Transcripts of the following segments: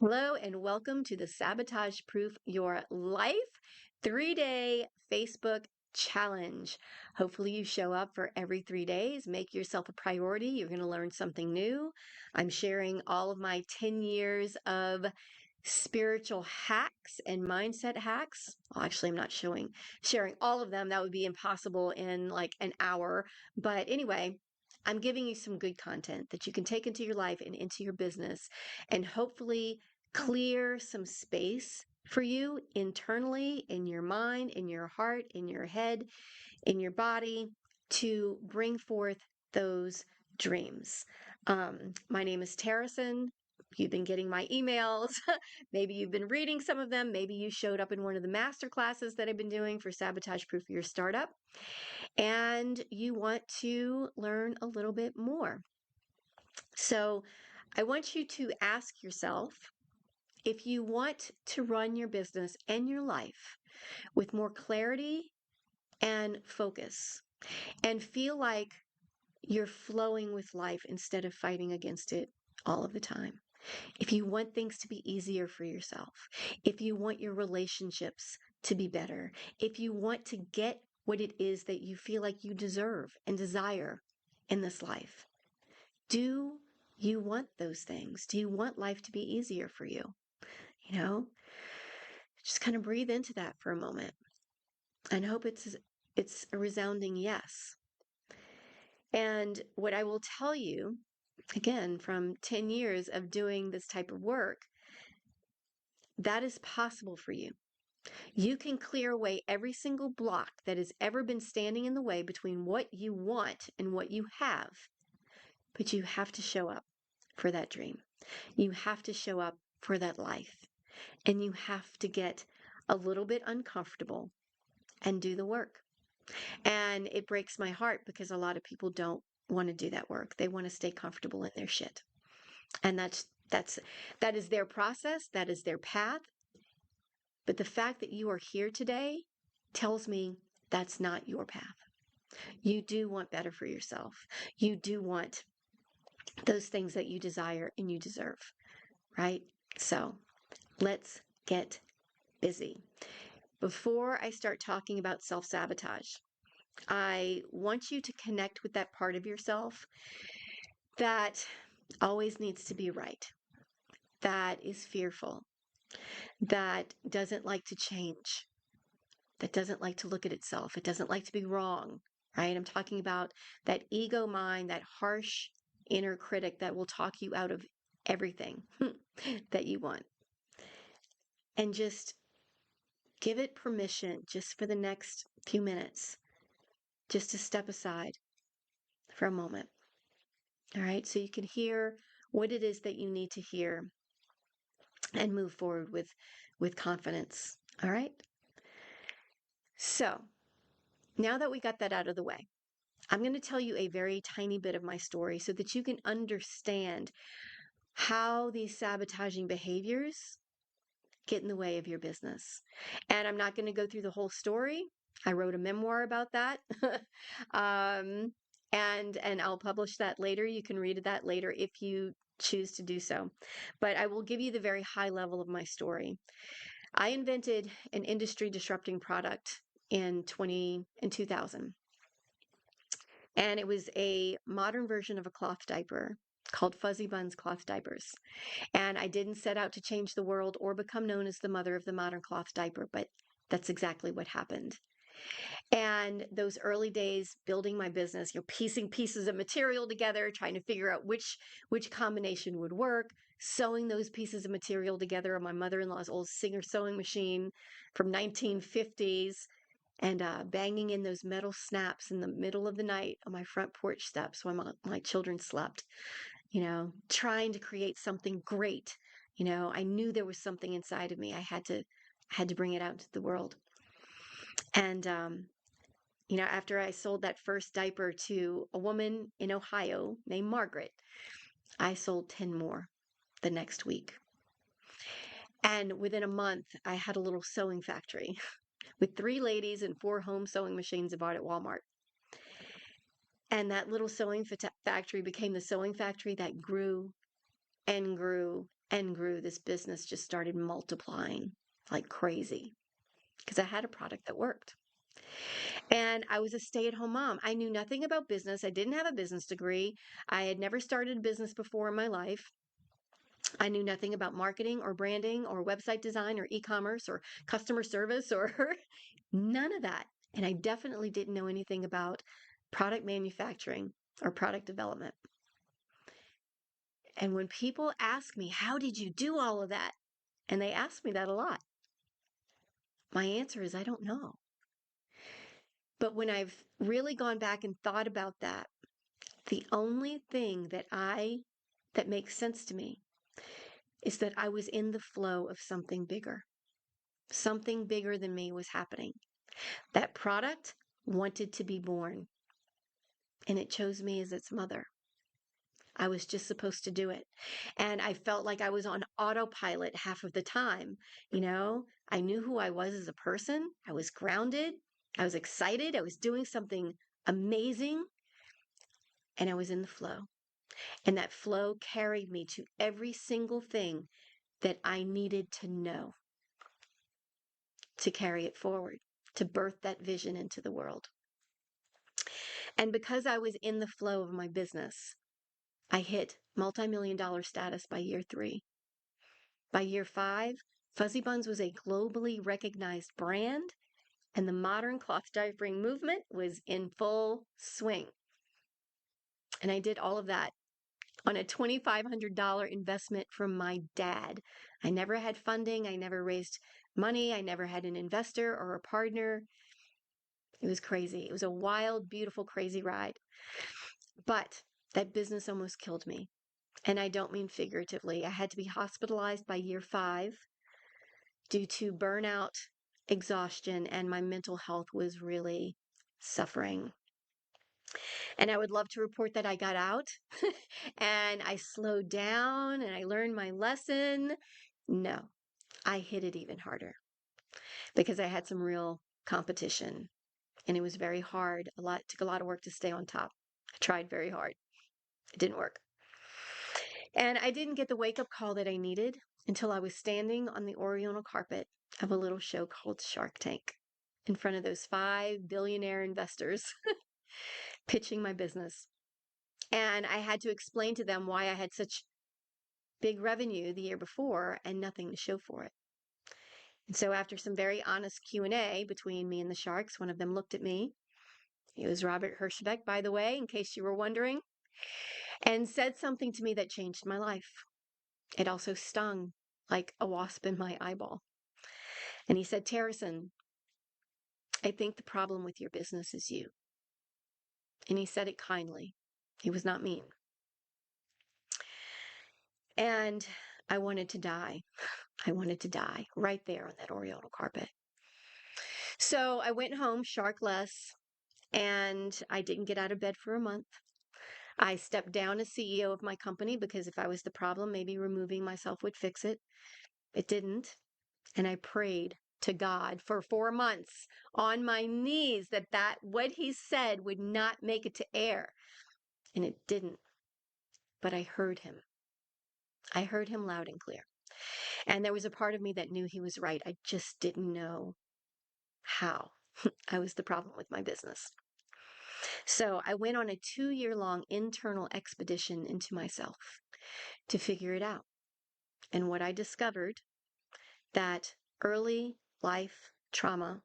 Hello and welcome to the Sabotage-Proof Your Life 3-day Facebook challenge. Hopefully you show up for every 3 days. Make yourself a priority. You're going to learn something new. I'm sharing all of my 10 years of spiritual hacks and mindset hacks. Well, actually, I'm not sharing all of them. That would be impossible in like an hour. But anyway, I'm giving you some good content that you can take into your life and into your business and hopefully clear some space for you internally in your mind, in your heart, in your head, in your body to bring forth those dreams. My name is Terrison. You've been getting my emails. Maybe you've been reading some of them. Maybe you showed up in one of the master classes that I've been doing for Sabotage Proof Your Startup, and you want to learn a little bit more. So I want you to ask yourself, if you want to run your business and your life with more clarity and focus and feel like you're flowing with life instead of fighting against it all of the time. If you want things to be easier for yourself, if you want your relationships to be better, if you want to get what it is that you feel like you deserve and desire in this life, do you want those things? Do you want life to be easier for you? You know, just kind of breathe into that for a moment and hope it's a resounding yes. And what I will tell you, again, from 10 years of doing this type of work, that is possible for you. You can clear away every single block that has ever been standing in the way between what you want and what you have. But you have to show up for that dream. You have to show up for that life. And you have to get a little bit uncomfortable and do the work. And it breaks my heart because a lot of people don't want to do that work. They want to stay comfortable in their shit. And that is their process, that is their path. But the fact that you are here today tells me that's not your path. You do want better for yourself. You do want those things that you desire and you deserve, right? So let's get busy. Before I start talking about self-sabotage, I want you to connect with that part of yourself that always needs to be right, that is fearful, that doesn't like to change, that doesn't like to look at itself, it doesn't like to be wrong, right? I'm talking about that ego mind, that harsh inner critic that will talk you out of everything that you want. And just give it permission just for the next few minutes, just to step aside for a moment. All right, so you can hear what it is that you need to hear and move forward with confidence. All right. So now that we got that out of the way, I'm going to tell you a very tiny bit of my story so that you can understand how these sabotaging behaviors get in the way of your business. And I'm not going to go through the whole story. I wrote a memoir about that. um, and I'll publish that later. You can read that later if you choose to do so. But I will give you the very high level of my story. I invented an industry disrupting product in 2000. And it was a modern version of a cloth diaper called Fuzzy Buns cloth diapers. And I didn't set out to change the world or become known as the mother of the modern cloth diaper, but that's exactly what happened. And those early days building my business, piecing pieces of material together, trying to figure out which combination would work, sewing those pieces of material together on my mother-in-law's old Singer sewing machine from 1950s, and banging in those metal snaps in the middle of the night on my front porch steps while my children slept, trying to create something great. I knew there was something inside of me. I had to bring it out into the world. And after I sold that first diaper to a woman in Ohio named Margaret, I sold 10 more the next week. And within a month, I had a little sewing factory with 3 ladies and 4 home sewing machines I bought at Walmart. And that little sewing factory became the sewing factory that grew and grew and grew. This business just started multiplying like crazy because I had a product that worked. And I was a stay-at-home mom. I knew nothing about business. I didn't have a business degree. I had never started a business before in my life. I knew nothing about marketing or branding or website design or e-commerce or customer service or none of that. And I definitely didn't know anything about product manufacturing or product development. And when people ask me, how did you do all of that? And they ask me that a lot. My answer is, I don't know. But when I've really gone back and thought about that, the only thing that makes sense to me is that I was in the flow of something bigger. Something bigger than me was happening. That product wanted to be born, and it chose me as its mother. I was just supposed to do it. And I felt like I was on autopilot half of the time. I knew who I was as a person. I was grounded. I was excited. I was doing something amazing, and I was in the flow. And that flow carried me to every single thing that I needed to know to carry it forward, to birth that vision into the world. And because I was in the flow of my business, I hit multi-million dollar status by year 3. By year 5, Fuzzy Buns was a globally recognized brand, and the modern cloth diapering movement was in full swing. And I did all of that on a $2,500 investment from my dad. I never had funding. I never raised money. I never had an investor or a partner. It was crazy. It was a wild, beautiful, crazy ride. But that business almost killed me. And I don't mean figuratively. I had to be hospitalized by year 5 due to burnout, exhaustion, and my mental health was really suffering. And I would love to report that I got out and I slowed down and I learned my lesson. No, I hit it even harder because I had some real competition and it was very hard. Took a lot of work to stay on top. I tried very hard. It didn't work. And I didn't get the wake-up call that I needed until I was standing on the Oriental carpet of a little show called Shark Tank in front of those 5 billionaire investors pitching my business. And I had to explain to them why I had such big revenue the year before and nothing to show for it. And so after some very honest Q&A between me and the sharks, one of them looked at me. He was Robert Hirschbeck, by the way, in case you were wondering, and said something to me that changed my life. It also stung like a wasp in my eyeball. And he said, Terrison, I think the problem with your business is you. And he said it kindly. He was not mean. And I wanted to die. I wanted to die right there on that Oriental carpet. So I went home sharkless and I didn't get out of bed for a month. I stepped down as CEO of my company because if I was the problem, maybe removing myself would fix it. It didn't. And I prayed to God for 4 months on my knees that what he said would not make it to air. And it didn't. But I heard him. I heard him loud and clear. And there was a part of me that knew he was right. I just didn't know how. I was the problem with my business. So I went on a 2-year-long internal expedition into myself to figure it out. And what I discovered that early life trauma,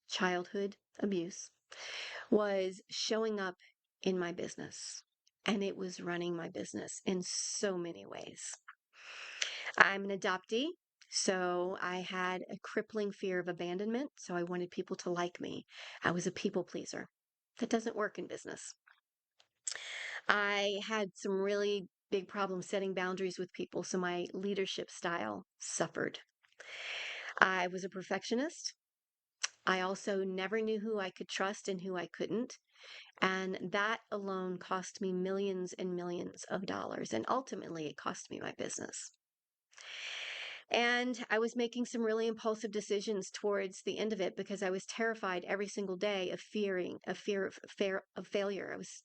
childhood abuse, was showing up in my business. And it was running my business in so many ways. I'm an adoptee, so I had a crippling fear of abandonment. So I wanted people to like me. I was a people pleaser. That doesn't work in business. I had some really big problems setting boundaries with people, so my leadership style suffered. I was a perfectionist. I also never knew who I could trust and who I couldn't. And that alone cost me millions and millions of dollars. And ultimately, it cost me my business. And I was making some really impulsive decisions towards the end of it because I was terrified every single day of fear of failure. I was,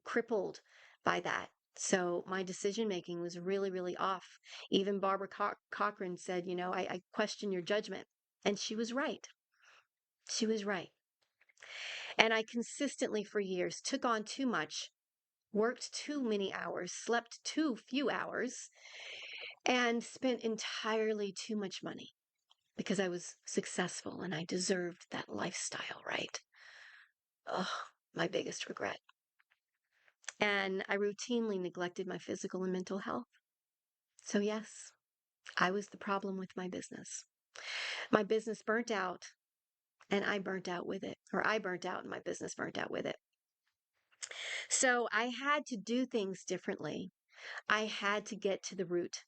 crippled by that. So my decision making was really, really off. Even Barbara Cochran said, I question your judgment. And she was right. She was right. And I consistently for years took on too much, worked too many hours, slept too few hours, and spent entirely too much money because I was successful and I deserved that lifestyle, right? Oh, my biggest regret. And I routinely neglected my physical and mental health. So, yes, I was the problem with my business. My business burnt out and I burnt out with it, or I burnt out and my business burnt out with it. So, I had to do things differently. I had to get to the root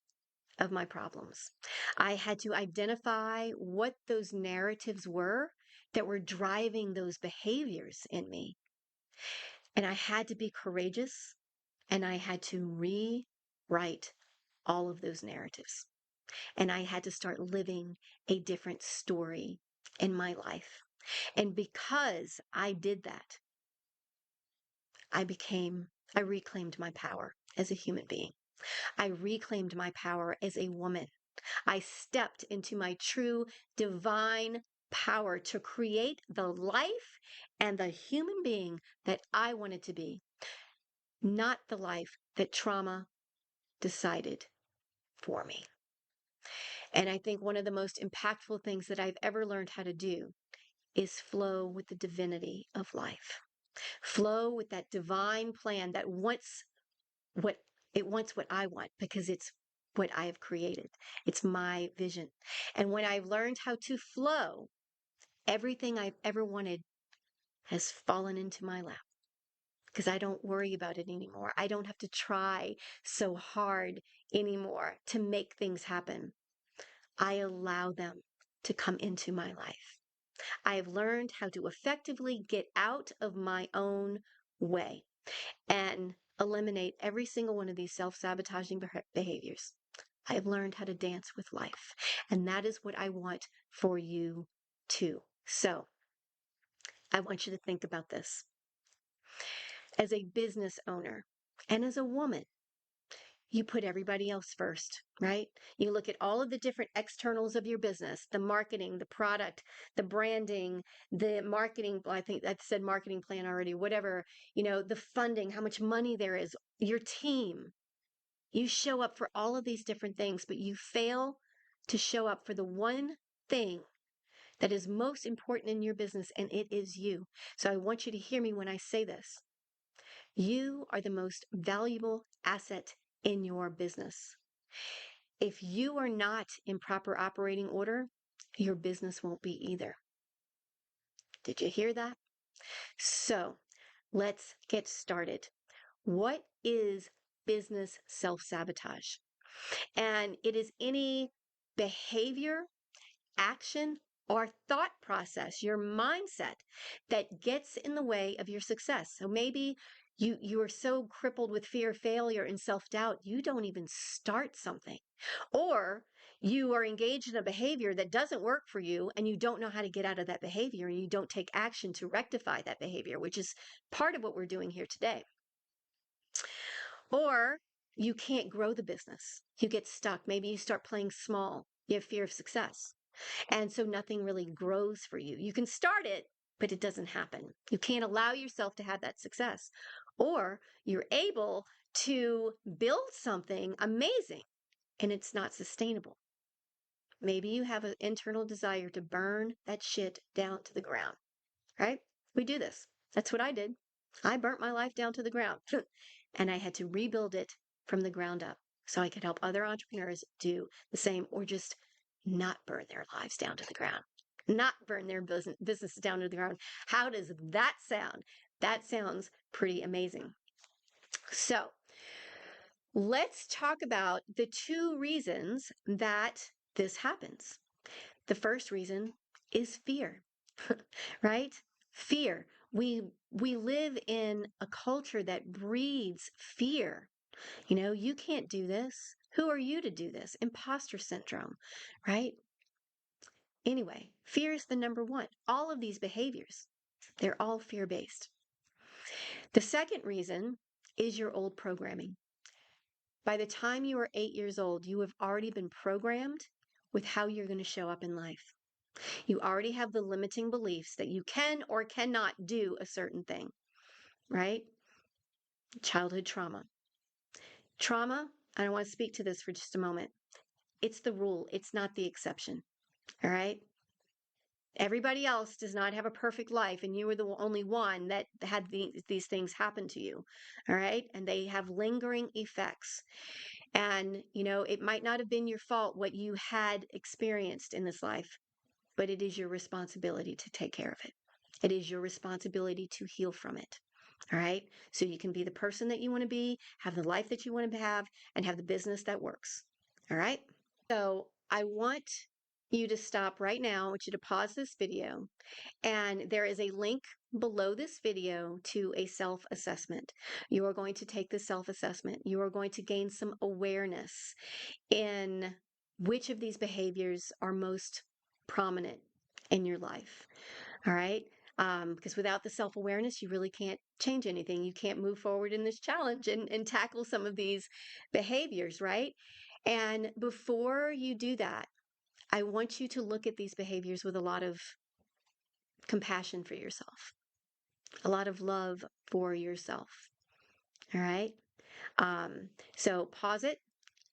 of my problems. I had to identify what those narratives were that were driving those behaviors in me. And I had to be courageous and I had to rewrite all of those narratives. And I had to start living a different story in my life. And because I did that, I reclaimed my power as a human being. I reclaimed my power as a woman. I stepped into my true divine power to create the life and the human being that I wanted to be, not the life that trauma decided for me. And I think one of the most impactful things that I've ever learned how to do is flow with the divinity of life. Flow with that divine plan that what wants what I want because it's what I have created. It's my vision. And when I've learned how to flow, everything I've ever wanted has fallen into my lap because I don't worry about it anymore. I don't have to try so hard anymore to make things happen. I allow them to come into my life. I have learned how to effectively get out of my own way and eliminate every single one of these self-sabotaging behaviors. I have learned how to dance with life. And that is what I want for you too. So I want you to think about this. As a business owner and as a woman, you put everybody else first, right? You look at all of the different externals of your business, the marketing, the product, the branding, the marketing, I think I said marketing plan already, whatever, the funding, how much money there is, your team. You show up for all of these different things, but you fail to show up for the one thing that is most important in your business, and it is you. So I want you to hear me when I say this. You are the most valuable asset in your business. If you are not in proper operating order, your business won't be either. Did you hear that? So let's get started. What is business self-sabotage? And it is any behavior, action, or thought process, your mindset that gets in the way of your success. So maybe you are so crippled with fear of failure and self-doubt, you don't even start something. Or you are engaged in a behavior that doesn't work for you and you don't know how to get out of that behavior and you don't take action to rectify that behavior, which is part of what we're doing here today. Or you can't grow the business. You get stuck. Maybe you start playing small. You have fear of success. And so nothing really grows for you. You can start it, but it doesn't happen. You can't allow yourself to have that success. Or you're able to build something amazing and it's not sustainable. Maybe you have an internal desire to burn that shit down to the ground, right? We do this. That's what I did. I burnt my life down to the ground and I had to rebuild it from the ground up so I could help other entrepreneurs do the same or just not burn their lives down to the ground, not burn their business down to the ground. How does that sound? That sounds pretty amazing. So let's talk about the two reasons that this happens. The first reason is fear, right? Fear. We live in a culture that breeds fear. You can't do this. Who are you to do this? Imposter syndrome, right? Anyway, fear is the number one. All of these behaviors, they're all fear-based. The second reason is your old programming. By the time you are 8 years old, you have already been programmed with how you're going to show up in life. You already have the limiting beliefs that you can or cannot do a certain thing, right? Childhood trauma. Trauma, I want to speak to this for just a moment. It's the rule, it's not the exception. All right. Everybody else does not have a perfect life, and you were the only one that had these things happen to you. All right. And they have lingering effects. And, it might not have been your fault what you had experienced in this life, but it is your responsibility to take care of it. It is your responsibility to heal from it. All right. So you can be the person that you want to be, have the life that you want to have, and have the business that works. All right. So I want you to stop right now. I want you to pause this video. And there is a link below this video to a self assessment. You are going to take the self assessment. You are going to gain some awareness in which of these behaviors are most prominent in your life. All right. Because without the self awareness, you really can't change anything. You can't move forward in this challenge and tackle some of these behaviors, right? And before you do that, I want you to look at these behaviors with a lot of compassion for yourself, a lot of love for yourself. All right. So pause it,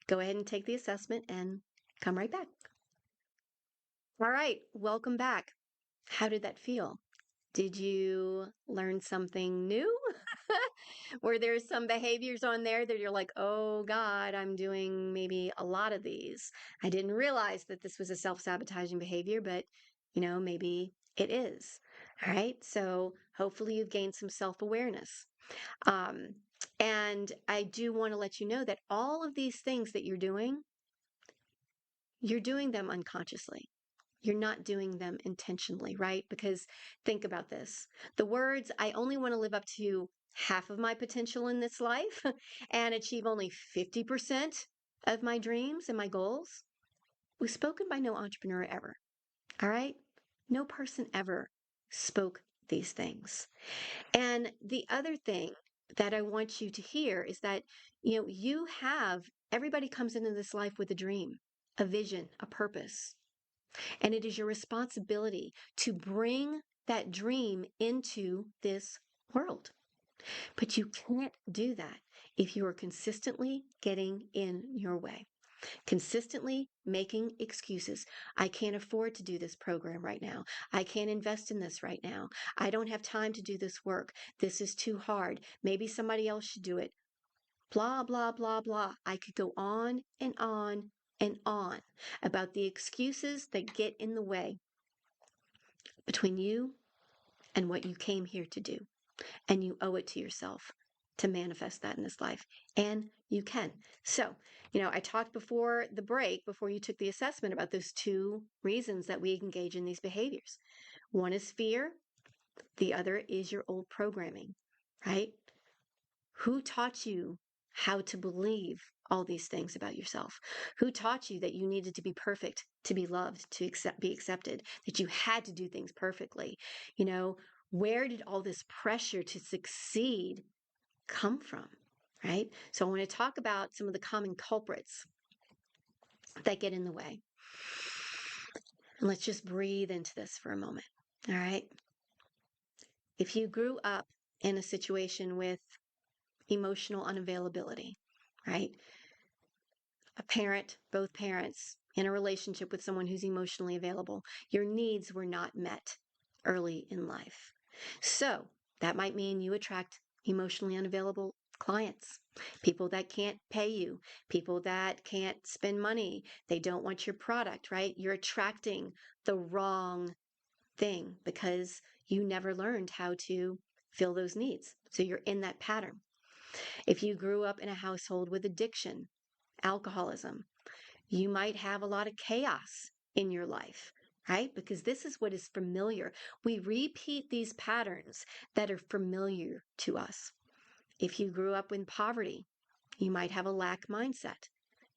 go ahead and take the assessment and come right back. All right. Welcome back. How did that feel? Did you learn something new? Were there some behaviors on there that you're like, oh God, I'm doing maybe a lot of these? I didn't realize that this was a self sabotaging behavior, but maybe it is. All right. So hopefully you've gained some self awareness. Um, and I do want to let you know that all of these things that you're doing them unconsciously. You're not doing them intentionally, right? Because think about this. The words, I only want to live up to half of my potential in this life and achieve only 50% of my dreams and my goals, was spoken by no entrepreneur ever. All right? No person ever spoke these things. And the other thing that I want you to hear is that, everybody comes into this life with a dream, a vision, a purpose. And it is your responsibility to bring that dream into this world. But you can't do that if you are consistently getting in your way, consistently making excuses. I can't afford to do this program right now. I can't invest in this right now. I don't have time to do this work. This is too hard. Maybe somebody else should do it. Blah, blah, blah, blah. I could go on and on and on about the excuses that get in the way between you and what you came here to do. And you owe it to yourself to manifest that in this life. And you can. So, I talked before the break, before you took the assessment, about those two reasons that we engage in these behaviors. One is fear, the other is your old programming, right? Who taught you how to believe all these things about yourself? Who taught you that you needed to be perfect, to be loved, to be accepted, that you had to do things perfectly? Where did all this pressure to succeed come from? Right? So I want to talk about some of the common culprits that get in the way. And let's just breathe into this for a moment. All right. If you grew up in a situation with emotional unavailability, right? A parent, both parents, in a relationship with someone who's emotionally available, your needs were not met early in life. So that might mean you attract emotionally unavailable clients, people that can't pay you, people that can't spend money, they don't want your product, right? You're attracting the wrong thing because you never learned how to fill those needs. So you're in that pattern. If you grew up in a household with addiction, alcoholism, you might have a lot of chaos in your life, right? Because this is what is familiar. We repeat these patterns that are familiar to us. If you grew up in poverty, you might have a lack mindset,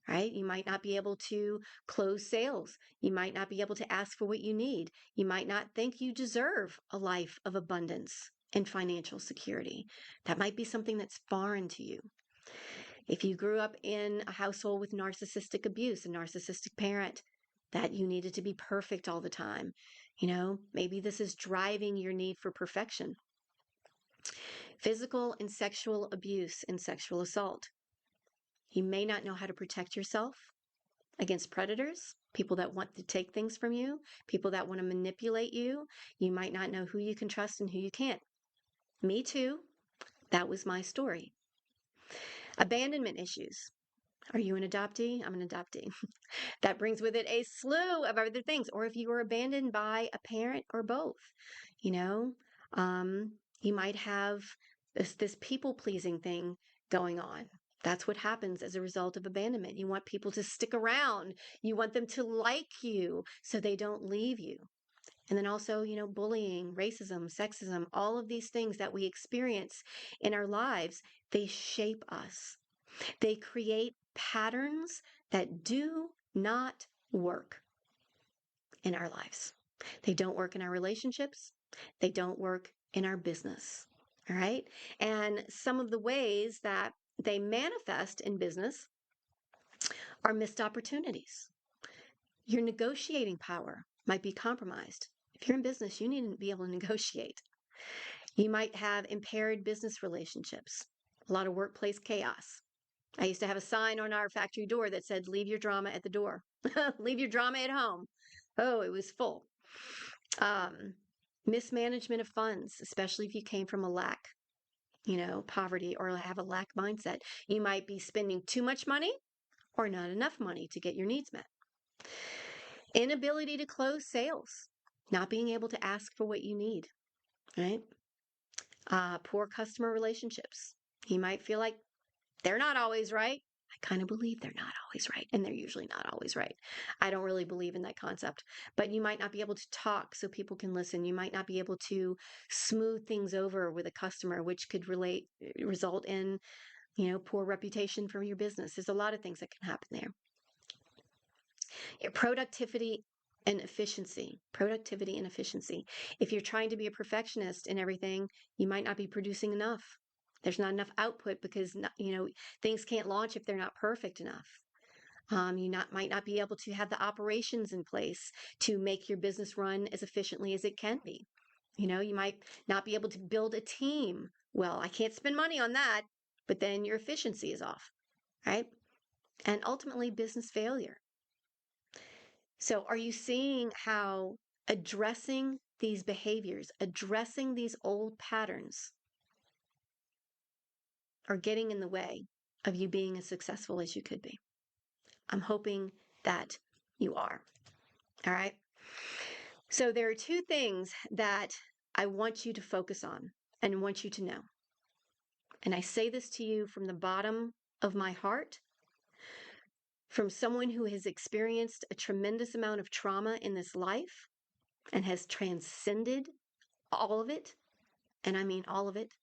right? You might not be able to close sales. You might not be able to ask for what you need. You might not think you deserve a life of abundance and financial security. That might be something that's foreign to you. If you grew up in a household with narcissistic abuse, a narcissistic parent, that you needed to be perfect all the time, maybe this is driving your need for perfection. Physical and sexual abuse and sexual assault. You may not know how to protect yourself against predators, people that want to take things from you, people that want to manipulate you. You might not know who you can trust and who you can't. Me too. That was my story. Abandonment issues. Are you an adoptee? I'm an adoptee. That brings with it a slew of other things. Or if you were abandoned by a parent or both, you know, you might have this people pleasing thing going on. That's what happens as a result of abandonment. You want people to stick around. You want them to like you so they don't leave you. And then also, bullying, racism, sexism, all of these things that we experience in our lives, they shape us. They create patterns that do not work in our lives. They don't work in our relationships. They don't work in our business. All right. And some of the ways that they manifest in business are missed opportunities. Your negotiating power might be compromised. If you're in business, you need to be able to negotiate. You might have impaired business relationships, a lot of workplace chaos. I used to have a sign on our factory door that said, "Leave your drama at the door." Leave your drama at home. Oh, it was full. Um, Mismanagement of funds, especially if you came from a lack, poverty, or have a lack mindset. You might be spending too much money or not enough money to get your needs met. Inability to close sales, not being able to ask for what you need, right? Poor customer relationships. You might feel like they're not always right. I kind of believe they're not always right, and they're usually not always right. I don't really believe in that concept, but you might not be able to talk so people can listen. You might not be able to smooth things over with a customer, which could result in, poor reputation for your business. There's a lot of things that can happen there. Your productivity and efficiency. Productivity and efficiency. If you're trying to be a perfectionist in everything, you might not be producing enough. There's not enough output because things can't launch if they're not perfect enough. Might not be able to have the operations in place to make your business run as efficiently as it can be. You might not be able to build a team. Well, I can't spend money on that, but then your efficiency is off, right? And ultimately, business failure. So, are you seeing how addressing these behaviors, addressing these old patterns, are getting in the way of you being as successful as you could be? I'm hoping that you are. All right. So there are two things that I want you to focus on and want you to know. And I say this to you from the bottom of my heart, from someone who has experienced a tremendous amount of trauma in this life and has transcended all of it. And I mean all of it.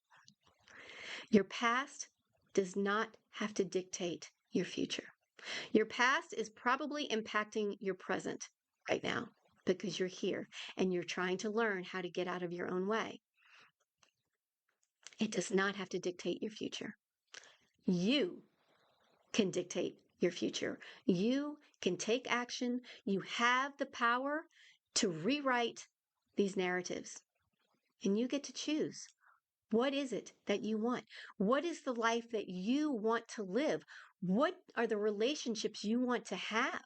Your past does not have to dictate your future. Your past is probably impacting your present right now because you're here and you're trying to learn how to get out of your own way. It does not have to dictate your future. You can dictate your future. You can take action. You have the power to rewrite these narratives, and you get to choose. What is it that you want? What is the life that you want to live? What are the relationships you want to have?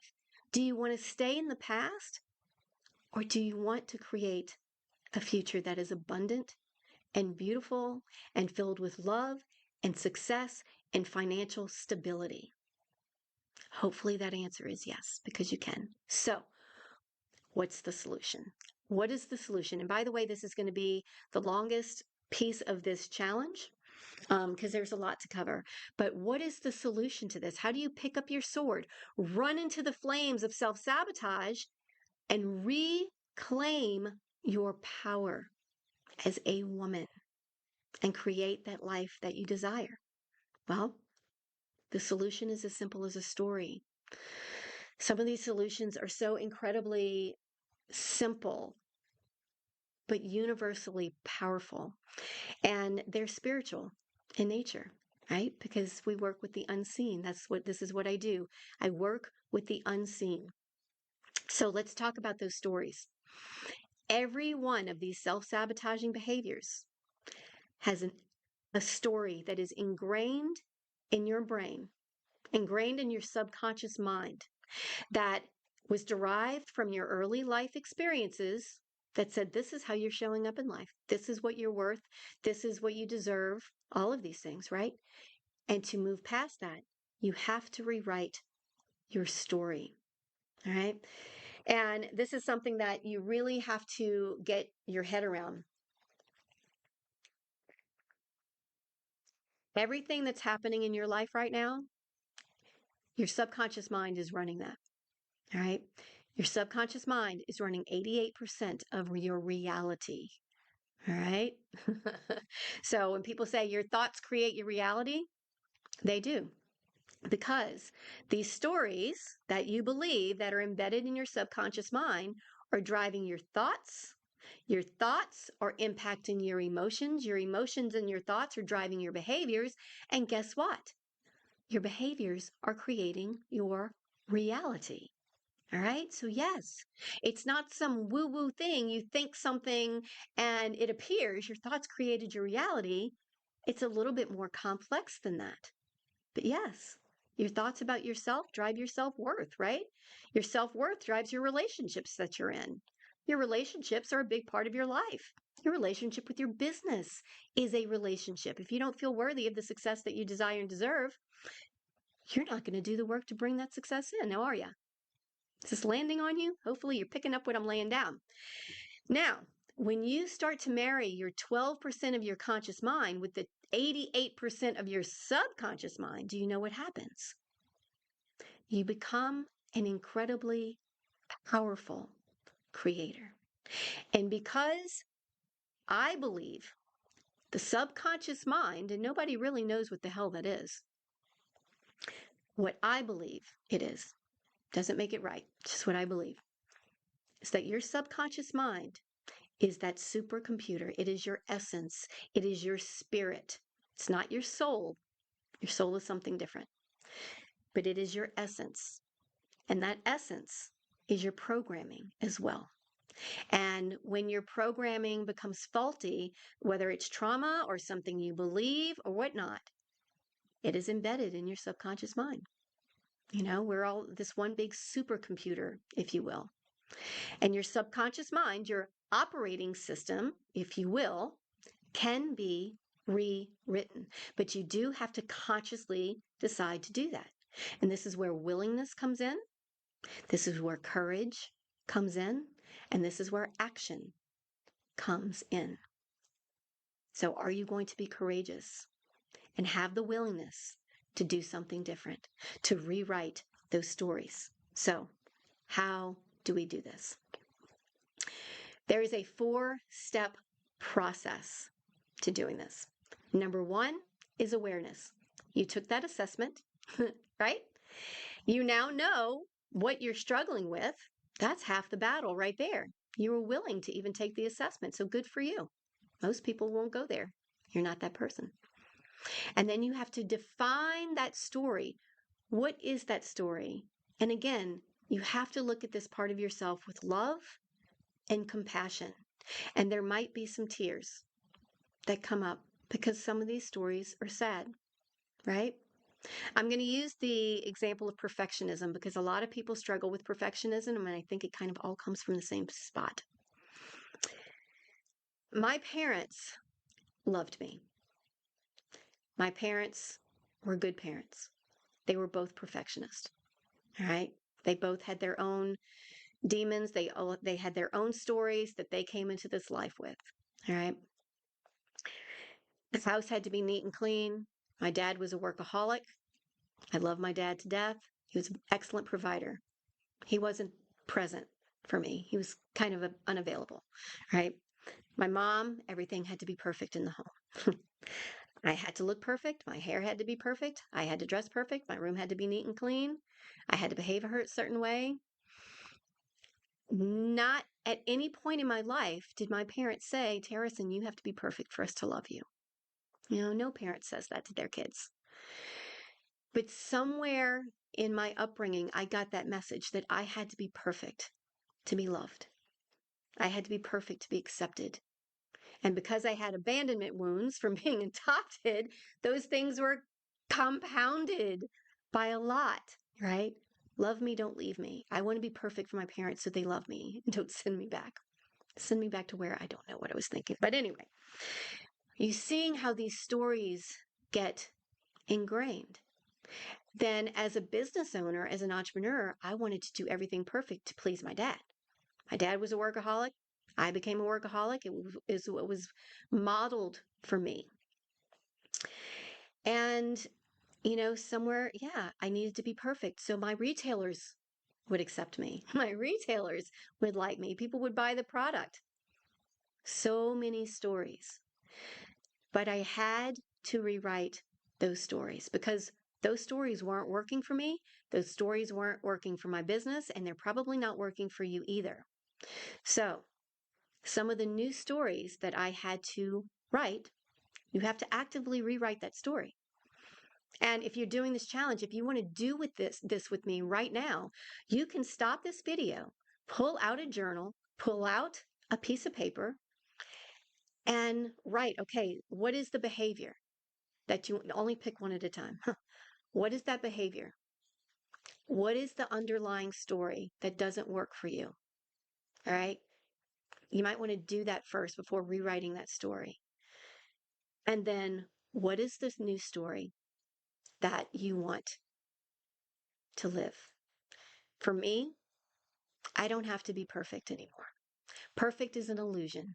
Do you want to stay in the past? Or do you want to create a future that is abundant and beautiful and filled with love and success and financial stability? Hopefully that answer is yes, because you can. So, what's the solution? What is the solution? And by the way, this is going to be the longest piece of this challenge because there's a lot to cover. But what is the solution to this? How do you pick up your sword, run into the flames of self-sabotage, and reclaim your power as a woman and create that life that you desire? Well, the solution is as simple as a story. Some of these solutions are so incredibly simple, but universally powerful, and they're spiritual in nature. right? Because we work with the unseen. This is what I do. I work with the unseen. So let's talk about those stories. Every one of these self-sabotaging behaviors has a story that is ingrained in your brain, ingrained in your subconscious mind, that was derived from your early life experiences that said, this is how you're showing up in life. This is what you're worth. This is what you deserve. All of these things, right? And to move past that, you have to rewrite your story. All right. And this is something that you really have to get your head around. Everything that's happening in your life right now, your subconscious mind is running that. All right. Your subconscious mind is running 88% of your reality. All right. So when people say your thoughts create your reality, they do. Because these stories that you believe that are embedded in your subconscious mind are driving your thoughts. Your thoughts are impacting your emotions. Your emotions and your thoughts are driving your behaviors. And guess what? Your behaviors are creating your reality. All right. So, yes, it's not some woo woo thing. You think something and it appears your thoughts created your reality. It's a little bit more complex than that. But yes, your thoughts about yourself drive your self worth, right? Your self worth drives your relationships that you're in. Your relationships are a big part of your life. Your relationship with your business is a relationship. If you don't feel worthy of the success that you desire and deserve, you're not going to do the work to bring that success in, now are you? Is this landing on you? Hopefully, you're picking up what I'm laying down. Now, when you start to marry your 12% of your conscious mind with the 88% of your subconscious mind, do you know what happens? You become an incredibly powerful creator. And because I believe the subconscious mind, and nobody really knows what the hell that is, what I believe it is, doesn't make it right, just what I believe, is that your subconscious mind is that supercomputer. It is your essence. It is your spirit. It's not your soul. Your soul is something different, but it is your essence. And that essence is your programming as well. And when your programming becomes faulty, whether it's trauma or something you believe or whatnot, it is embedded in your subconscious mind. You know, we're all this one big supercomputer, if you will. And your subconscious mind, your operating system, if you will, can be rewritten. But you do have to consciously decide to do that. And this is where willingness comes in. This is where courage comes in. And this is where action comes in. So, are you going to be courageous and have the willingness to do something different, to rewrite those stories? So, how do we do this? There is a 4-step process to doing this. Number 1 is awareness. You took that assessment, right? You now know what you're struggling with. That's half the battle right there. You were willing to even take the assessment, so good for you. Most people won't go there. You're not that person. And then you have to define that story. What is that story? And again, you have to look at this part of yourself with love and compassion. And there might be some tears that come up because some of these stories are sad, right? I'm going to use the example of perfectionism because a lot of people struggle with perfectionism, and I think it kind of all comes from the same spot. My parents loved me. My parents were good parents. They were both perfectionists. All right. They both had their own demons. They had their own stories that they came into this life with. All right. This house had to be neat and clean. My dad was a workaholic. I love my dad to death. He was an excellent provider. He wasn't present for me. He was kind of unavailable. Right. My mom, everything had to be perfect in the home. I had to look perfect. My hair had to be perfect. I had to dress perfect. My room had to be neat and clean. I had to behave a certain way. Not at any point in my life did my parents say, Terracin, you have to be perfect for us to love you. No parent says that to their kids. But somewhere in my upbringing, I got that message that I had to be perfect to be loved. I had to be perfect to be accepted. And because I had abandonment wounds from being adopted, those things were compounded by a lot, right? Love me, don't leave me. I want to be perfect for my parents so they love me and don't send me back. Send me back to where I don't know what I was thinking. But anyway, you seeing how these stories get ingrained. Then, as a business owner, as an entrepreneur, I wanted to do everything perfect to please my dad. My dad was a workaholic. I became a workaholic. Is what was modeled for me. And, somewhere, yeah, I needed to be perfect. So my retailers would accept me. My retailers would like me. People would buy the product. So many stories. But I had to rewrite those stories because those stories weren't working for me. Those stories weren't working for my business, and they're probably not working for you either. So, some of the new stories that I had to write, you have to actively rewrite that story. And if you're doing this challenge, if you want to do with this with me right now, you can stop this video, pull out a journal, pull out a piece of paper, and write, okay, what is the behavior that you only pick one at a time? What is that behavior? What is the underlying story that doesn't work for you? All right. You might want to do that first before rewriting that story. And then what is this new story that you want to live? For me, I don't have to be perfect anymore. Perfect is an illusion.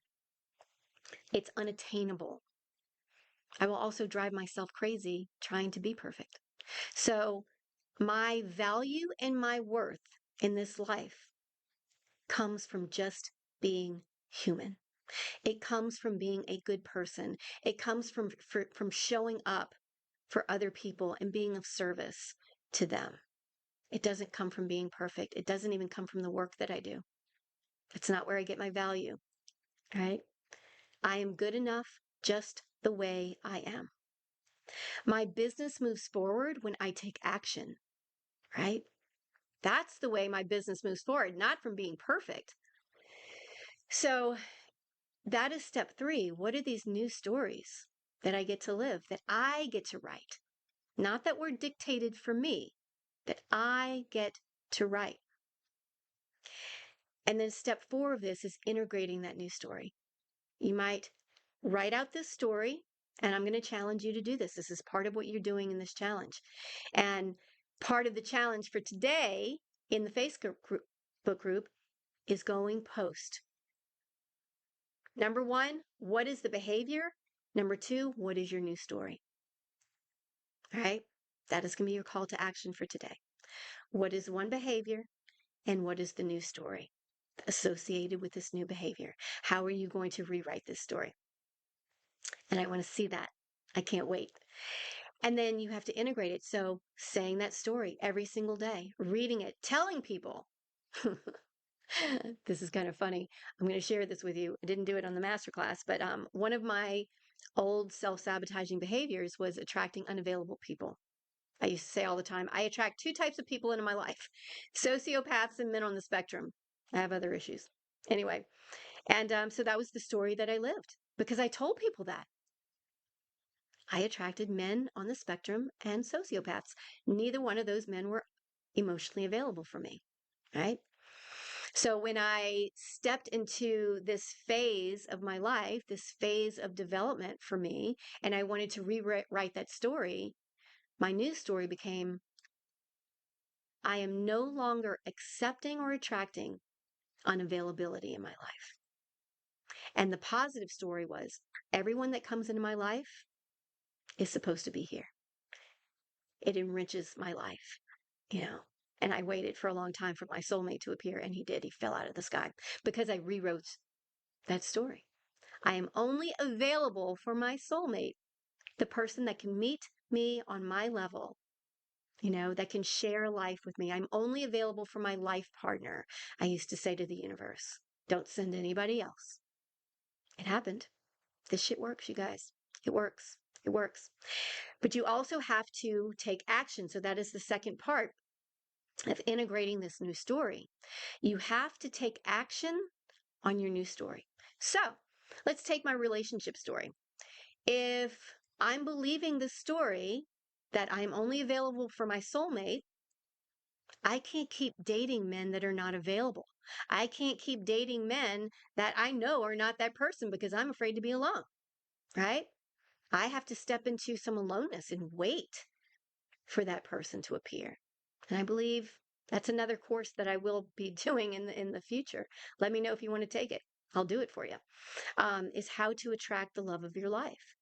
It's unattainable. I will also drive myself crazy trying to be perfect. So my value and my worth in this life comes from just being human. It comes from being a good person. It comes from showing up for other people and being of service to them. It doesn't come from being perfect. It doesn't even come from the work that I do. It's not where I get my value, right? I am good enough just the way I am. My business moves forward when I take action, right? That's the way my business moves forward, not from being perfect. So that is step 3. What are these new stories that I get to live, that I get to write? Not that were dictated for me, that I get to write. And then step 4 of this is integrating that new story. You might write out this story, and I'm going to challenge you to do this. This is part of what you're doing in this challenge. And part of the challenge for today in the Facebook group is going post. Number 1, what is the behavior? Number 2, what is your new story? All right. That is going to be your call to action for today. What is one behavior and what is the new story associated with this new behavior? How are you going to rewrite this story? And I want to see that. I can't wait. And then you have to integrate it. So saying that story every single day, reading it, telling people. This is kind of funny. I'm going to share this with you. I didn't do it on the masterclass, but one of my old self-sabotaging behaviors was attracting unavailable people. I used to say all the time, I attract 2 types of people into my life, sociopaths and men on the spectrum. I have other issues. Anyway, and so that was the story that I lived because I told people that. I attracted men on the spectrum and sociopaths. Neither one of those men were emotionally available for me, right? So when I stepped into this phase of my life, this phase of development for me, and I wanted to rewrite that story, my new story became I am no longer accepting or attracting unavailability in my life. And the positive story was everyone that comes into my life is supposed to be here. It enriches my life, you know. And I waited for a long time for my soulmate to appear, and he did. He fell out of the sky because I rewrote that story. I am only available for my soulmate, the person that can meet me on my level, that can share life with me. I'm only available for my life partner. I used to say to the universe, don't send anybody else. It happened. This shit works, you guys. It works. It works. But you also have to take action. So that is the second part of integrating this new story. You have to take action on your new story. So let's take my relationship story. If I'm believing the story that I'm only available for my soulmate, I can't keep dating men that are not available. I can't keep dating men that I know are not that person because I'm afraid to be alone, right? I have to step into some aloneness and wait for that person to appear. And I believe that's another course that I will be doing in the future. Let me know if you want to take it. I'll do it for you. Is how to attract the love of your life.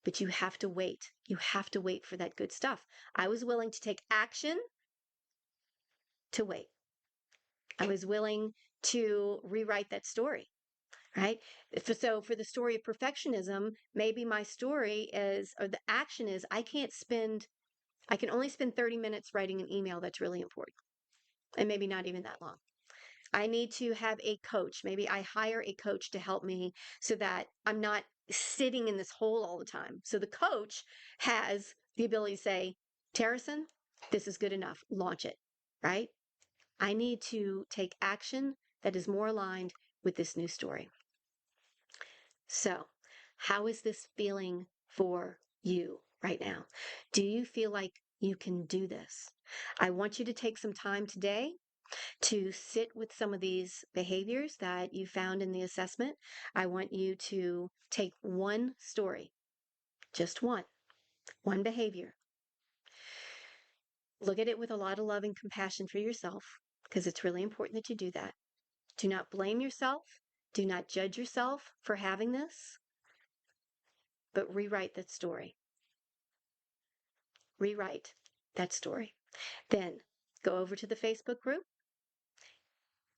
But you have to wait. You have to wait for that good stuff. I was willing to take action to wait. I was willing to rewrite that story, right? So for the story of perfectionism, maybe my story is, or the action is, I can only spend 30 minutes writing an email that's really important, and maybe not even that long. I need to have a coach. Maybe I hire a coach to help me so that I'm not sitting in this hole all the time. So the coach has the ability to say, Terrison, this is good enough. Launch it, right? I need to take action that is more aligned with this new story. So, how is this feeling for you right now? Do you feel like you can do this? I want you to take some time today to sit with some of these behaviors that you found in the assessment. I want you to take one story, just one behavior. Look at it with a lot of love and compassion for yourself, because it's really important that you do that. Do not blame yourself. Do not judge yourself for having this, but rewrite that story. Rewrite that story. Then go over to the Facebook group,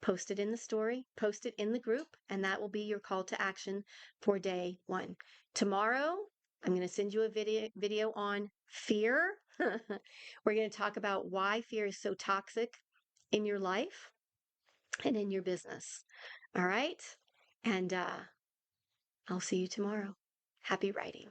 post it in the story, post it in the group, and that will be your call to action for day 1. Tomorrow, I'm going to send you a video on fear. We're going to talk about why fear is so toxic in your life and in your business. All right? And I'll see you tomorrow. Happy writing.